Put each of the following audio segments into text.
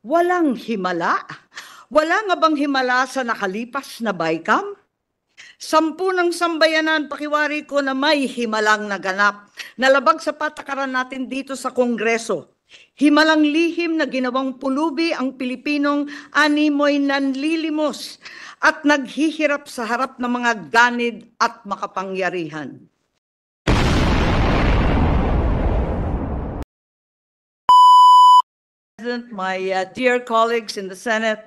Walang himala? Wala nga bang himala sa nakalipas na BICAM? 10 ng sambayanan, pakiwari ko na may himalang naganap. Nalabag sa patakaran natin dito sa Kongreso. Himalang lihim na ginawang pulubi ang Pilipinong animoy nanlilimos at naghihirap sa harap ng mga ganid at makapangyarihan. My dear colleagues in the Senate,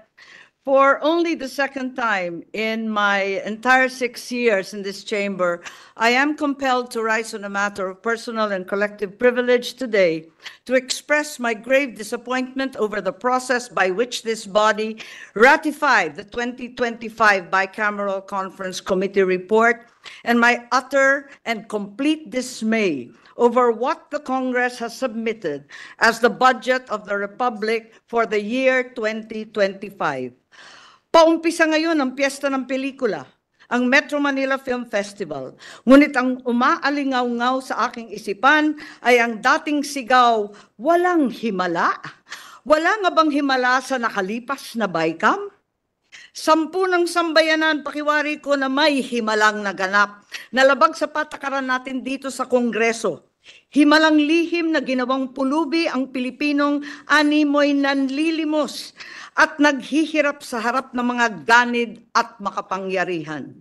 for only the second time in my entire 6 years in this chamber, I am compelled to rise on a matter of personal and collective privilege today to express my grave disappointment over the process by which this body ratified the 2025 Bicameral Conference Committee report and my utter and complete dismay over what the Congress has submitted as the budget of the Republic for the year 2025. Paumpisa ngayon ang piyesta ng pelikula, ang Metro Manila Film Festival. Ngunit ang umaalingaw-ngaw sa aking isipan ay ang dating sigaw, walang himala? Wala nga bang himala sa nakalipas na BICAM? 10 ng sambayanan, pakiwari ko na may himalang naganap. Nalabag sa patakaran natin dito sa Kongreso. Himalang lihim na ginawang pulubi ang Pilipinong animoy nanlilimos at naghihirap sa harap ng mga ganid at makapangyarihan.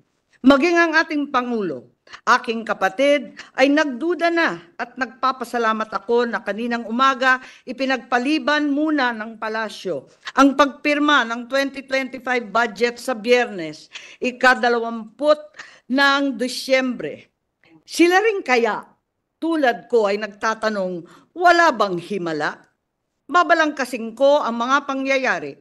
Maging ang ating Pangulo, aking kapatid, ay nagduda na at nagpapasalamat ako na kaninang umaga ipinagpaliban muna ng palasyo ang pagpirma ng 2025 budget sa Biyernes, ika-20 ng Disyembre. Sila rin kaya, tulad ko ay nagtatanong, wala bang himala? Babalangkasing ko ang mga pangyayari.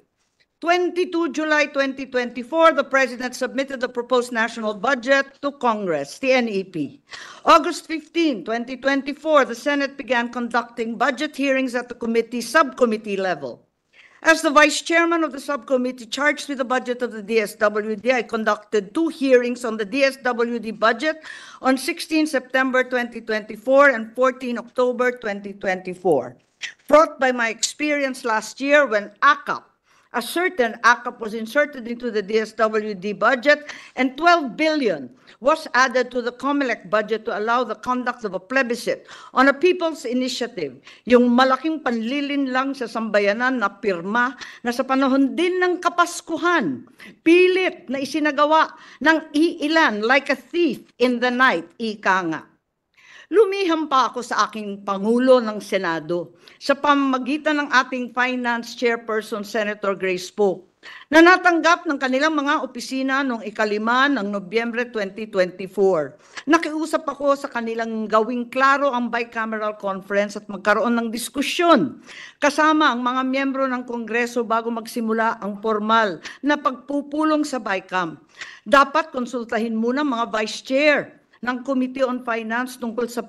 22 July 2024, the President submitted the proposed national budget to Congress, the NEP. August 15, 2024, the Senate began conducting budget hearings at the subcommittee level. As the Vice Chairman of the subcommittee charged with the budget of the DSWD, I conducted 2 hearings on the DSWD budget on 16 September 2024 and 14 October 2024. Brought by my experience last year when a certain ACAP was inserted into the DSWD budget and 12 billion was added to the COMELEC budget to allow the conduct of a plebiscite on a people's initiative. Yung malaking panlilin lang sa sambayanan na pirma na sa panahon din ng Kapaskuhan, pilit na isinagawa ng iilan like a thief in the night, ika nga. Lumiham pa ako sa aking Pangulo ng Senado sa pamamagitan ng ating Finance Chairperson, Senator Grace Poe, na natanggap ng kanilang mga opisina noong ika-5 ng Nobyembre 2024. Nakiusap ako sa kanilang gawing klaro ang bicameral conference at magkaroon ng diskusyon kasama ang mga miyembro ng Kongreso bago magsimula ang formal na pagpupulong sa BICAM. Dapat konsultahin muna mga Vice Chair ng Committee on Finance tungkol sa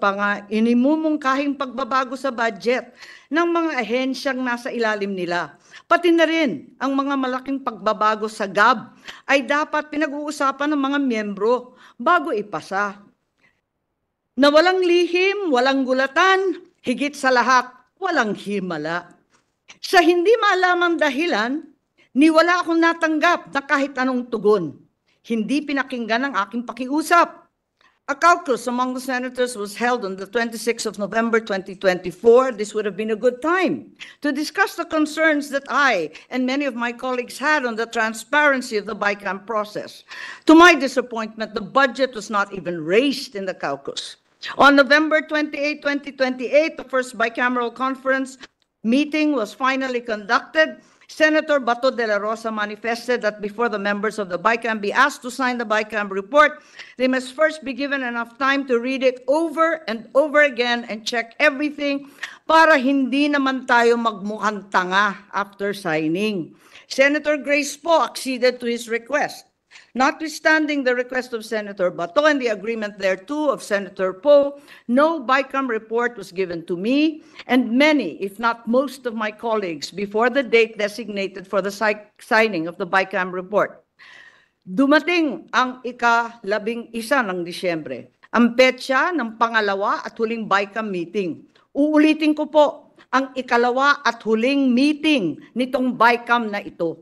inimumungkahing pagbabago sa budget ng mga ahensyang nasa ilalim nila. Pati na rin ang mga malaking pagbabago sa GAB ay dapat pinag-uusapan ng mga miyembro bago ipasa. Na walang lihim, walang gulatan, higit sa lahat, walang himala. Sa hindi maalamang dahilan, wala akong natanggap na kahit anong tugon. Hindi pinakinggan ang aking pakiusap. A caucus among the senators was held on the 26th of November 2024. This would have been a good time to discuss the concerns that I and many of my colleagues had on the transparency of the BICAM process. To my disappointment, the budget was not even raised in the caucus. On November 28, 2028, the first bicameral conference meeting was finally conducted. Senator Bato de la Rosa manifested that before the members of the BICAM be asked to sign the BICAM report, they must first be given enough time to read it over and over again and check everything para hindi naman tayo magmukhang tanga after signing. Senator Grace Poe acceded to his request. Notwithstanding the request of Senator Bato and the agreement thereto of Senator Poe, no BICAM report was given to me and many, if not most of my colleagues before the date designated for the signing of the BICAM report. Dumating ang ika-11 ng Disyembre, ang petsa ng pangalawa at huling BICAM meeting. Uulitin ko po, ang ikalawa at huling meeting nitong BICAM na ito.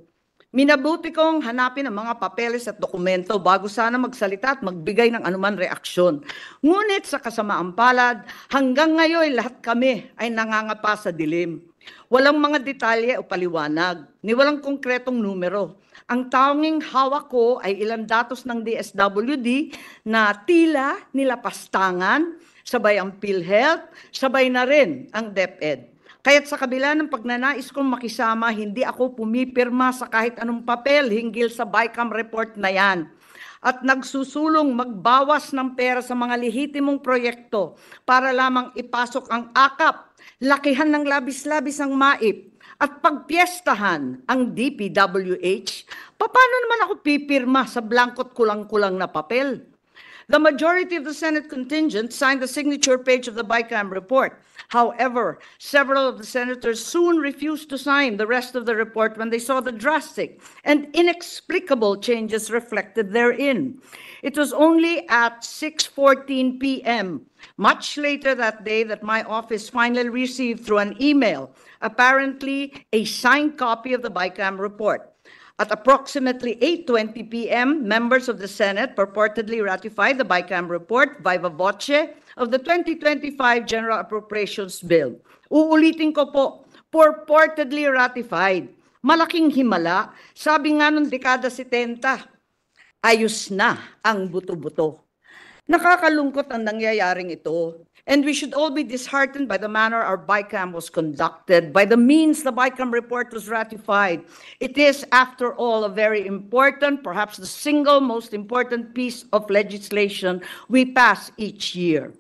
Minabuti kong hanapin ang mga papeles at dokumento bago sana magsalita at magbigay ng anuman reaksyon. Ngunit sa kasamaang palad, hanggang ngayon lahat kami ay nangangapa sa dilim. Walang mga detalye o paliwanag, ni walang konkretong numero. Ang tanging hawak ko ay ilang datos ng DSWD na tila nilapastangan, sabay ang PhilHealth, sabay na rin ang DepEd. Kaya't sa kabila ng pagnanais kong makisama, hindi ako pumipirma sa kahit anong papel hinggil sa BICAM report na yan. At nagsusulong magbawas ng pera sa mga lehitimong proyekto para lamang ipasok ang akap, lakihan ng labis-labis ang MAIP, at pagpiestahan ang DPWH. Paano naman ako pipirma sa blankot kulang-kulang na papel? The majority of the Senate contingent signed the signature page of the BICAM report. However, several of the senators soon refused to sign the rest of the report when they saw the drastic and inexplicable changes reflected therein. It was only at 6:14 p.m., much later that day, that my office finally received through an email, apparently a signed copy of the BICAM report. At approximately 8:20 p.m., members of the Senate purportedly ratified the BICAM report viva voce of the 2025 General Appropriations Bill. Uulitin ko po, purportedly ratified. Malaking himala. Sabi nga nung dekada 70, ayos na ang buto-buto. Nakakalungkot ang nangyayaring ito. And we should all be disheartened by the manner our BICAM was conducted, by the means the BICAM report was ratified. It is, after all, a very important, perhaps the single most important piece of legislation we pass each year.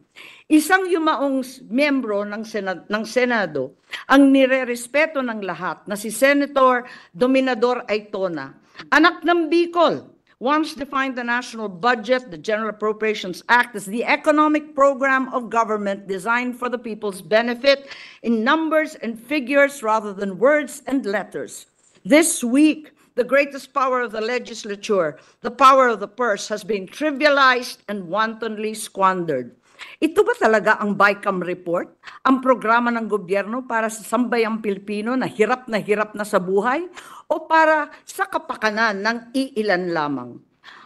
Isang yumaong miyembro ng Senado ang nirerespeto ng lahat na si Senator Dominador Aytona, anak ng Bicol. Once defined the national budget, the General Appropriations Act, as the economic program of government designed for the people's benefit in numbers and figures rather than words and letters. This week, the greatest power of the legislature, the power of the purse, has been trivialized and wantonly squandered. Ito ba talaga ang BICAM report? Ang programa ng gobyerno para sa sambayang Pilipino na hirap na sa buhay? O para sa kapakanan ng iilan lamang?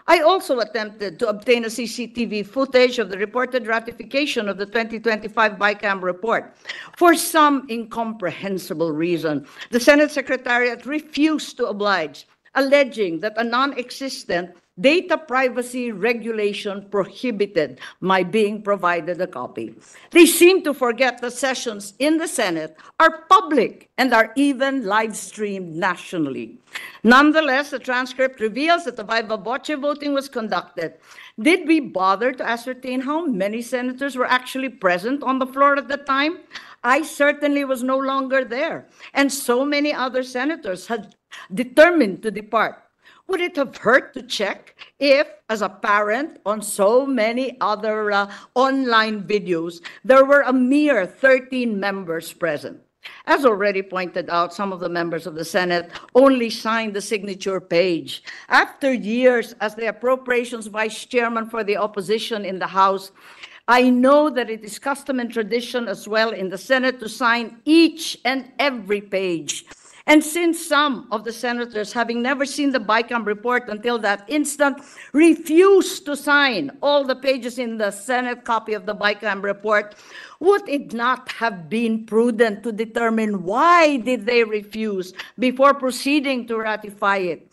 I also attempted to obtain a CCTV footage of the reported ratification of the 2025 BICAM report. For some incomprehensible reason, the Senate Secretariat refused to oblige, alleging that a non-existent data privacy regulation prohibited my being provided a copy. They seem to forget that sessions in the Senate are public and are even live-streamed nationally. Nonetheless, the transcript reveals that the viva voce voting was conducted. Did we bother to ascertain how many senators were actually present on the floor at the time? I certainly was no longer there, and so many other senators had determined to depart. Would it have hurt to check if, as a parent, on so many other online videos, there were a mere 13 members present? As already pointed out, some of the members of the Senate only signed the signature page. After years as the Appropriations Vice Chairman for the opposition in the House, I know that it is custom and tradition as well in the Senate to sign each and every page. And since some of the senators, having never seen the BICAM report until that instant, refused to sign all the pages in the Senate copy of the BICAM report, would it not have been prudent to determine why did they refuse before proceeding to ratify it?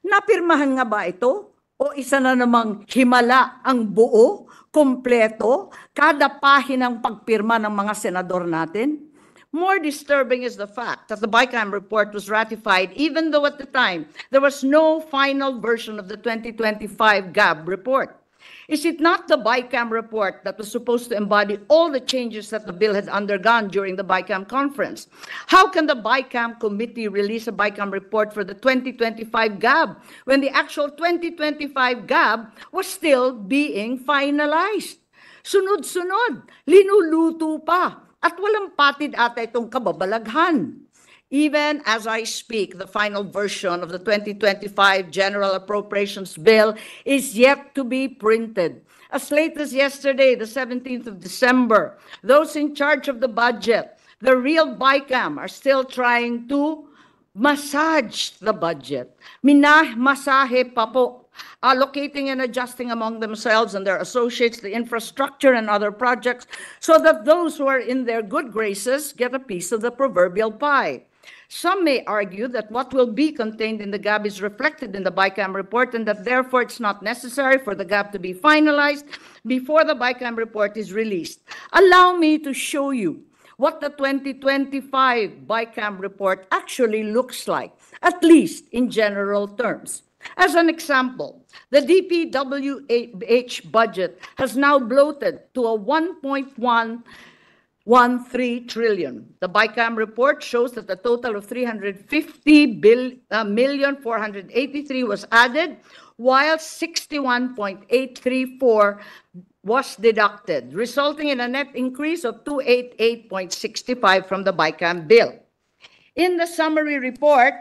Napirmahan nga ba ito? O isa na namang himala ang buo, kompleto, kada pahinang pagpirma ng mga senador natin? More disturbing is the fact that the BICAM report was ratified even though at the time there was no final version of the 2025 GAB report. Is it not the BICAM report that was supposed to embody all the changes that the bill had undergone during the BICAM conference? How can the BICAM committee release a BICAM report for the 2025 GAB when the actual 2025 GAB was still being finalized? Sunod-sunod, linuluto pa. At walang patid ata itong kababalaghan. Even as I speak, the final version of the 2025 General Appropriations Bill is yet to be printed. As late as yesterday, the 17th of December, those in charge of the budget The real BICAM are still trying to massage the budget. Masahe pa po, allocating and adjusting among themselves and their associates the infrastructure and other projects so that those who are in their good graces get a piece of the proverbial pie. Some may argue that what will be contained in the GAB is reflected in the BICAM report and that therefore it's not necessary for the GAB to be finalized before the BICAM report is released. Allow me to show you what the 2025 BICAM report actually looks like, at least in general terms. As an example, the DPWH budget has now bloated to a 1.113 trillion. The BICAM report shows that a total of 350,483 was added, while 61.834 was deducted, resulting in a net increase of 288.65 from the BICAM bill. In the summary report,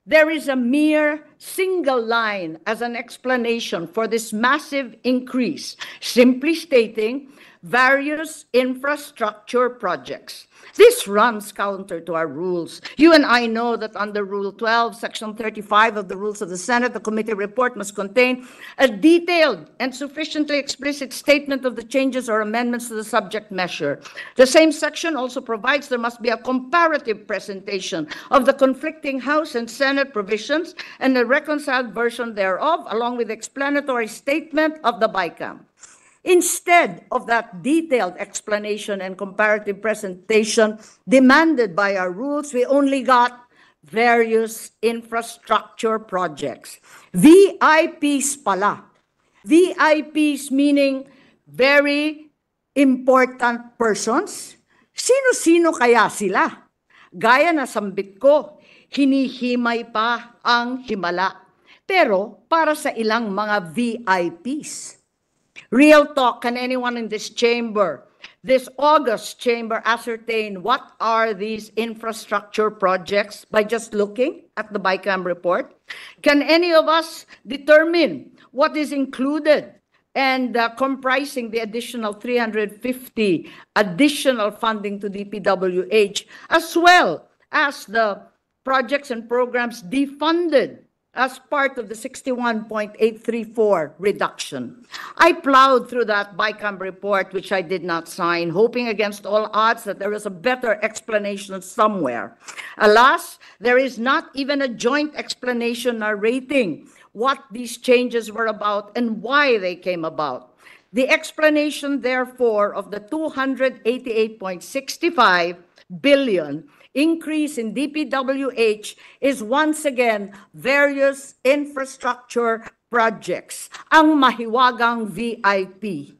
there is a mere single line as an explanation for this massive increase, simply stating various infrastructure projects. This runs counter to our rules. You and I know that under Rule 12, Section 35 of the Rules of the Senate, the committee report must contain a detailed and sufficiently explicit statement of the changes or amendments to the subject measure. The same section also provides there must be a comparative presentation of the conflicting House and Senate provisions and a reconciled version thereof, along with explanatory statement of the BICAM. Instead of that detailed explanation and comparative presentation demanded by our rules, we only got various infrastructure projects. VIPs pala. VIPs meaning very important persons. Sino-sino kaya sila? Gaya na sambit ko, hinihimay pa ang himala. Pero para sa ilang mga VIPs. Real talk, can anyone in this chamber, this August chamber, ascertain what are these infrastructure projects by just looking at the BICAM report? Can any of us determine what is included and comprising the additional 350 additional funding to DPWH, as well as the projects and programs defunded as part of the 61.834 reduction? I plowed through that BICAM report, which I did not sign, hoping against all odds that there was a better explanation somewhere. Alas, there is not even a joint explanation narrating what these changes were about and why they came about. The explanation, therefore, of the 288.65 billion increase in DPWH is once again various infrastructure projects, ang mahiwagang VIP.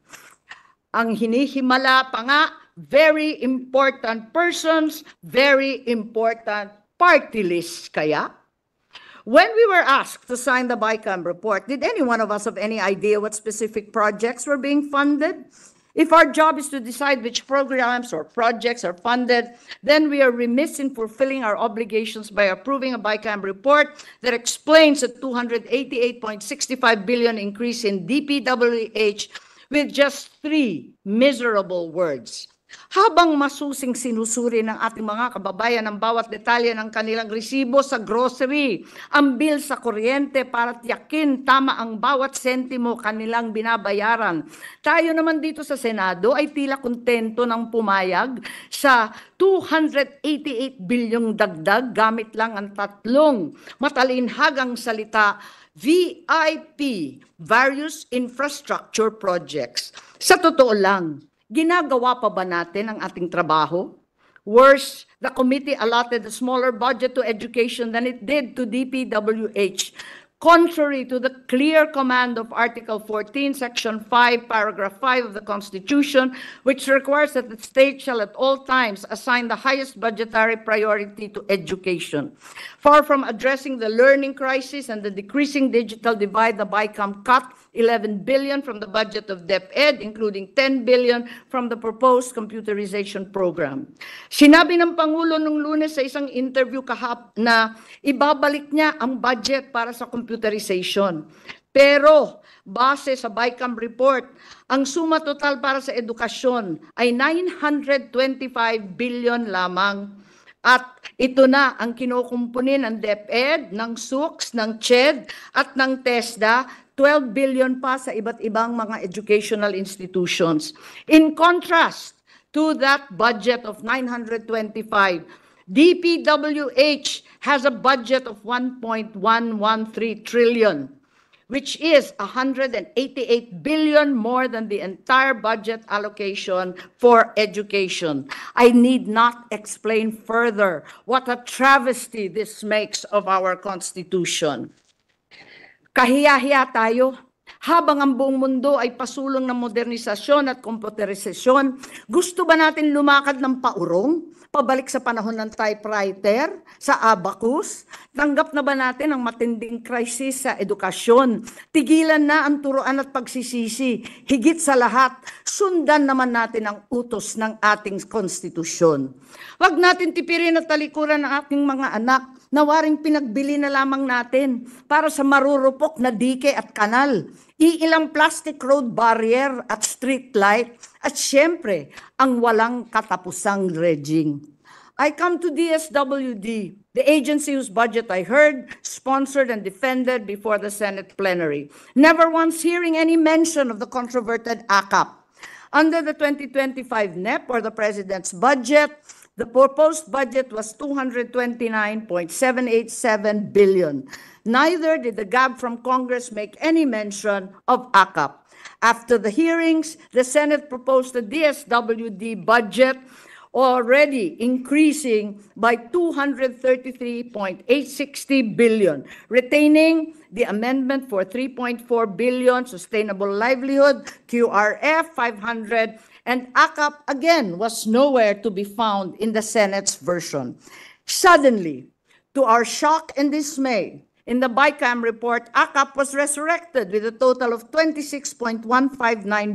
Ang hinihimala pa nga, very important persons, very important party lists kaya. When we were asked to sign the BICAM report, did any one of us have any idea what specific projects were being funded? If our job is to decide which programs or projects are funded, then we are remiss in fulfilling our obligations by approving a BICAM report that explains the 288.65 billion increase in DPWH with just 3 miserable words. Habang masusing sinusuri ng ating mga kababayan ang bawat detalye ng kanilang resibo sa grocery, ang bill sa kuryente para tiyakin tama ang bawat sentimo kanilang binabayaran, tayo naman dito sa Senado ay tila kontento ng pumayag sa 288 bilyong dagdag gamit lang ang 3 matalinhagang salita, VIP, various infrastructure projects. Sa totoo lang, ginagawa pa ba natin ang ating trabaho? Worse, the committee allotted a smaller budget to education than it did to DPWH, contrary to the clear command of Article 14, Section 5, Paragraph 5 of the Constitution, which requires that the state shall at all times assign the highest budgetary priority to education. Far from addressing the learning crisis and the decreasing digital divide, the BICAM cut 11 billion from the budget of DepEd, including 10 billion from the proposed computerization program. Sinabi ng Pangulo nung Lunes sa isang interview na ibabalik niya ang budget para sa computerization. Pero base sa BICAM report, ang suma total para sa edukasyon ay 925 billion lamang. At ito na ang kinukumpunin ng DepEd, ng SUCS, ng CHED at ng TESDA, 12 billion pa sa iba't ibang mga educational institutions. In contrast to that budget of 925, DPWH has a budget of 1.113 trillion, which is 188 billion more than the entire budget allocation for education. I need not explain further what a travesty this makes of our Constitution. Kahiya-hiya tayo. Habang ang buong mundo ay pasulong ng modernisasyon at komputerisasyon, gusto ba natin lumakad ng paurong? Pabalik sa panahon ng typewriter, sa abacus? Tanggap na ba natin ang matinding krisis sa edukasyon? Tigilan na ang turuan at pagsisisi. Higit sa lahat, sundan naman natin ang utos ng ating konstitusyon. Huwag natin tipirin at talikuran ang ating mga anak na waring pinagbili na lamang natin para sa marurupok na dike at kanal. Iilang plastic road barrier at street light at syempre ang walang katapusang dredging. I come to DSWD, the agency whose budget I heard, sponsored and defended before the Senate plenary, never once hearing any mention of the controverted ACAP. Under the 2025 NEP or the President's budget, the proposed budget was 229.787 billion. Neither did the GAB from Congress make any mention of ACAP. After the hearings, the Senate proposed a DSWD budget already increasing by 233.860 billion, retaining the amendment for 3.4 billion sustainable livelihood, QRF 500, and ACAP again was nowhere to be found in the Senate's version. Suddenly, to our shock and dismay, in the BICAM report, ACAP was resurrected with a total of 26.159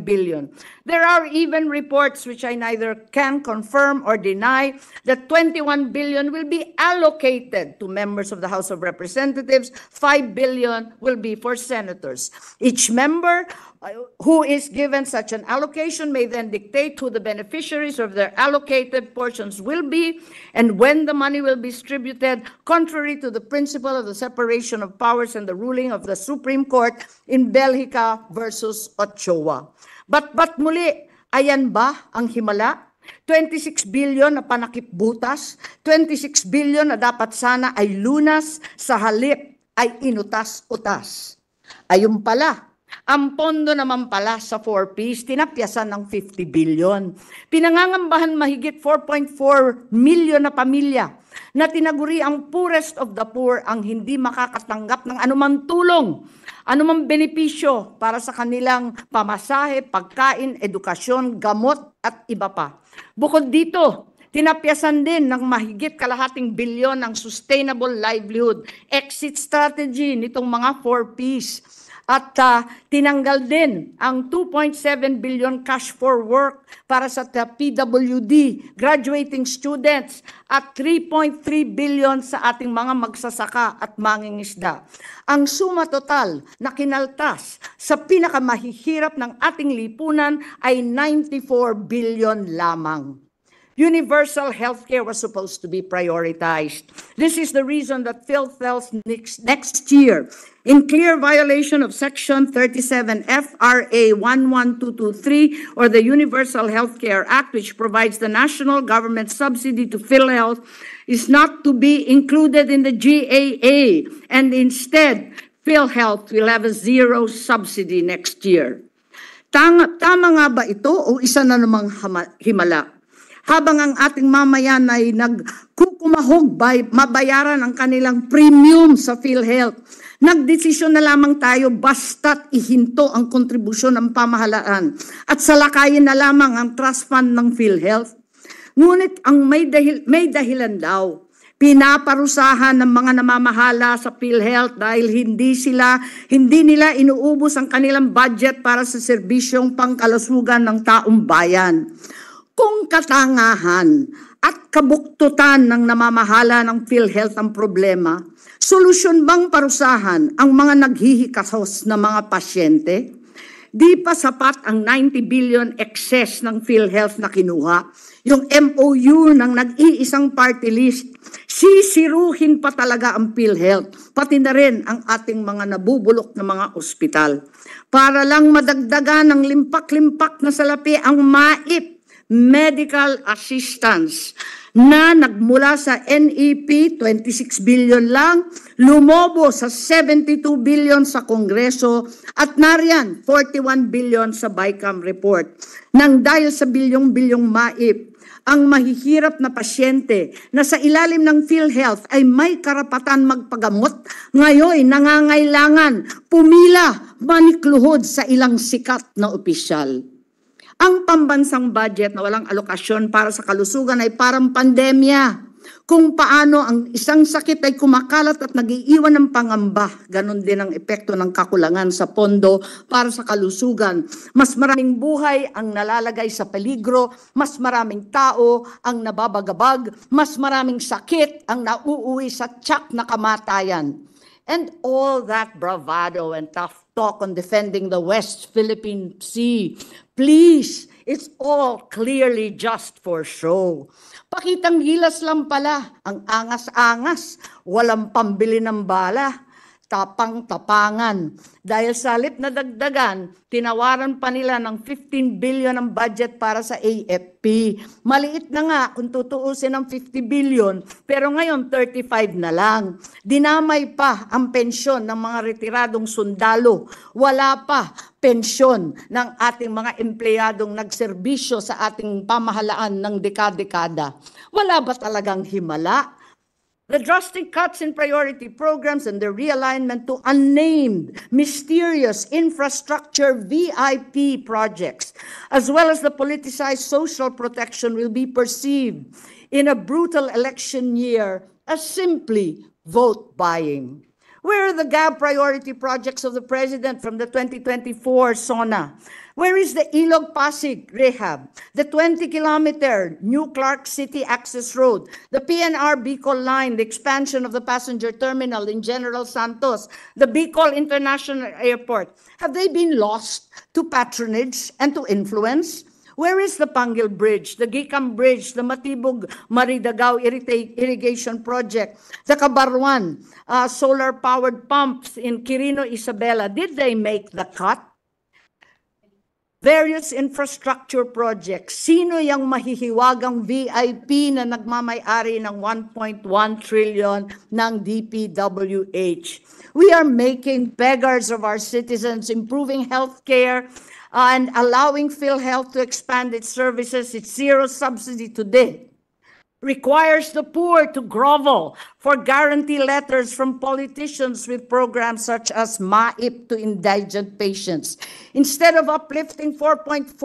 billion. There are even reports which I neither can confirm or deny that 21 billion will be allocated to members of the House of Representatives, 5 billion will be for senators. Each member who is given such an allocation may then dictate who the beneficiaries of their allocated portions will be and when the money will be distributed, contrary to the principle of the separation of powers and the ruling of the Supreme Court in Belgica versus Ochoa. But muli, ayan ba ang himala? 26 billion na panakip-butas, 26 billion na dapat sana ay lunas, sa halip ay inutas-utas. Ayun pala, ang pondo naman pala sa 4Ps, tinapyasan ng 50 billion. Pinangangambahan mahigit 4.4 million na pamilya na tinaguri ang poorest of the poor ang hindi makakatanggap ng anumang tulong, anumang benepisyo para sa kanilang pamasahe, pagkain, edukasyon, gamot at iba pa. Bukod dito, tinapyasan din ng mahigit kalahating bilyon ang sustainable livelihood, exit strategy nitong mga 4Ps. At tinanggal din ang 2.7 billion cash for work para sa PWD, graduating students, at 3.3 billion sa ating mga magsasaka at mangingisda. Ang suma total na kinaltas sa pinakamahihirap ng ating lipunan ay 94 billion lamang. Universal healthcare was supposed to be prioritized. This is the reason that PhilHealth next year, in clear violation of Section 37 FRA 11223 or the Universal Healthcare Act, which provides the national government subsidy to PhilHealth, is not to be included in the GAA, and instead, PhilHealth will have a zero subsidy next year. Tama nga ba ito o isa na namang himala? Habang ang ating mamayan ay nagkukumahog mabayaran ang kanilang premium sa PhilHealth, nagdesisyon na lamang tayo basta't ihinto ang kontribusyon ng pamahalaan at salakayin na lamang ang trust fund ng PhilHealth. Ngunit ang may dahilan daw, pinaparusahan ng mga namamahala sa PhilHealth dahil hindi nila inuubos ang kanilang budget para sa serbisyong pangkalusugan ng taong bayan. Kung katangahan at kabuktutan ng namamahala ng PhilHealth ang problema, solusyon bang parusahan ang mga naghihikasos na mga pasyente? Di pa sapat ang 90 billion excess ng PhilHealth na kinuha. Yung MOU ng nag-iisang party list, sisiruhin pa talaga ang PhilHealth, pati na rin ang ating mga nabubulok na mga ospital. Para lang madagdagan ng limpak-limpak na salapi ang MAIP, medical assistance, na nagmula sa NEP, 26 billion lang, lumobo sa 72 billion sa Kongreso, at nariyan, 41 billion sa BICAM report. Nang dahil sa bilyong-bilyong MAIP, ang mahihirap na pasyente na sa ilalim ng PhilHealth ay may karapatan magpagamot, ngayon nangangailangan pumila manikluhod sa ilang sikat na opisyal. Ang pambansang budget na walang alokasyon para sa kalusugan ay parang pandemya. Kung paano ang isang sakit ay kumakalat at nag-iiwan ng pangamba, ganon din ang epekto ng kakulangan sa pondo para sa kalusugan. Mas maraming buhay ang nalalagay sa peligro, mas maraming tao ang nababagabag, mas maraming sakit ang nauuwi sa tiyak na kamatayan. And all that bravado and tough talk on defending the West Philippine Sea, please, it's all clearly just for show. Pakitang gilas lang pala, ang angas-angas, walang pambili ng bala, tapang-tapangan. Dahil sa halip na dagdagan, tinawaran pa nila ng 15 billion ang budget para sa AFP. Maliit na nga kung tutuusin ng 50 billion, pero ngayon 35 na lang. Dinamay pa ang pensyon ng mga retiradong sundalo. Wala pa pensyon ng ating mga empleyadong nagserbisyo sa ating pamahalaan ng dekada-dekada. Wala ba talagang himala? The drastic cuts in priority programs and the realignment to unnamed, mysterious infrastructure VIP projects, as well as the politicized social protection, will be perceived in a brutal election year as simply vote buying. Where are the gap priority projects of the President from the 2024 SONA? Where is the Ilog-Pasig rehab, the 20-kilometer New Clark City access road, the PNR Bicol line, the expansion of the passenger terminal in General Santos, the Bicol International Airport? Have they been lost to patronage and to influence? Where is the Pangil Bridge, the Gicam Bridge, the Matibog-Maridagao Irrigation Project, the Cabarwan solar-powered pumps in Quirino, Isabela? Did they make the cut? Various infrastructure projects. Sino yung mahihiwagang VIP na nagmamay-ari ng 1.1 trillion ng DPWH? We are making beggars of our citizens, improving healthcare, and allowing PhilHealth to expand its services. It's zero subsidy today. Requires the poor to grovel for guarantee letters from politicians with programs such as MAIP to indigent patients. Instead of uplifting 4.4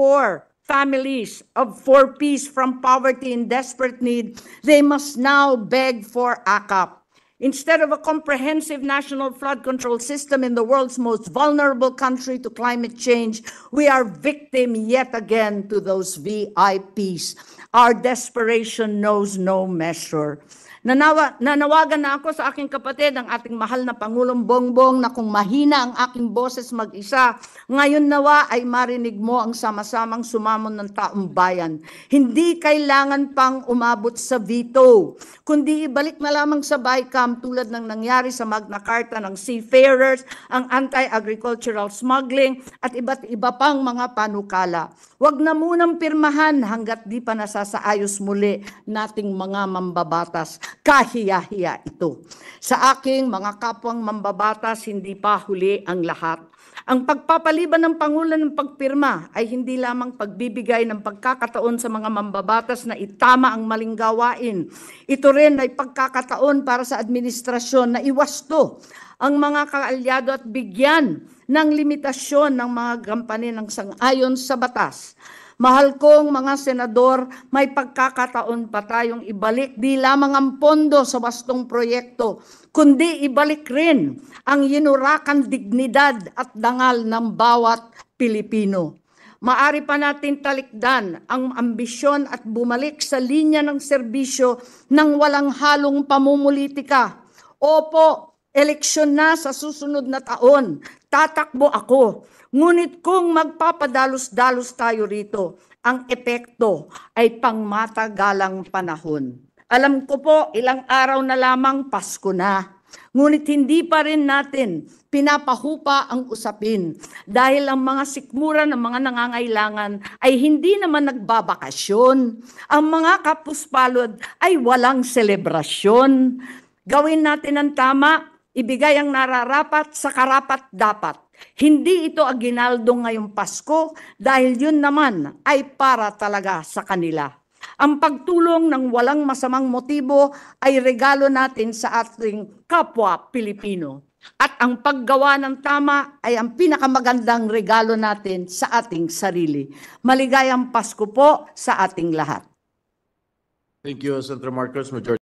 families of 4Ps from poverty and desperate need, they must now beg for AKAP. Instead of a comprehensive national flood control system in the world's most vulnerable country to climate change, we are victim yet again to those VIPs. Our desperation knows no measure. Nanawagan na ako sa aking kapatid, ang ating mahal na Pangulong Bongbong, na kung mahina ang aking boses mag-isa, ngayon nawa ay marinig mo ang sama-samang sumamon ng taong bayan. Hindi kailangan pang umabot sa veto, kundi ibalik na lamang sa BICAM tulad ng nangyari sa Magna Carta ng seafarers, ang anti-agricultural smuggling at iba't iba pang mga panukala. Huwag na munang pirmahan hanggat di pa nasasaayos muli nating mga mambabatas. Kahiya-hiya ito. Sa aking mga kapwang mambabatas, hindi pa huli ang lahat. Ang pagpapaliban ng Pangulo ng pagpirma ay hindi lamang pagbibigay ng pagkakataon sa mga mambabatas na itama ang maling gawain. Ito rin ay pagkakataon para sa administrasyon na iwasto ang mga kaalyado at bigyan ng limitasyon ng mga gampanin ng sang-ayon sa batas. Mahal kong mga senador, may pagkakataon pa tayong ibalik di lamang ang pondo sa wastong proyekto, kundi ibalik rin ang yinurakan dignidad at dangal ng bawat Pilipino. Maari pa natin talikdan ang ambisyon at bumalik sa linya ng serbisyo ng walang halong pamumulitika. Opo, eleksyon na sa susunod na taon. Tatakbo ako. Ngunit kung magpapadalos-dalos tayo rito, ang epekto ay pangmatagalang panahon. Alam ko po, ilang araw na lamang Pasko na. Ngunit hindi pa rin natin pinapahupa ang usapin dahil ang mga sikmura ng mga nangangailangan ay hindi naman nagbabakasyon. Ang mga kapuspalod ay walang selebrasyon. Gawin natin ang tama, ibigay ang nararapat sa karapat-dapat. Hindi ito aginaldo ngayong Pasko dahil yun naman ay para talaga sa kanila. Ang pagtulong ng walang masamang motibo ay regalo natin sa ating kapwa Pilipino. At ang paggawa ng tama ay ang pinakamagandang regalo natin sa ating sarili. Maligayang Pasko po sa ating lahat. Thank you, Senator Marcos. Majority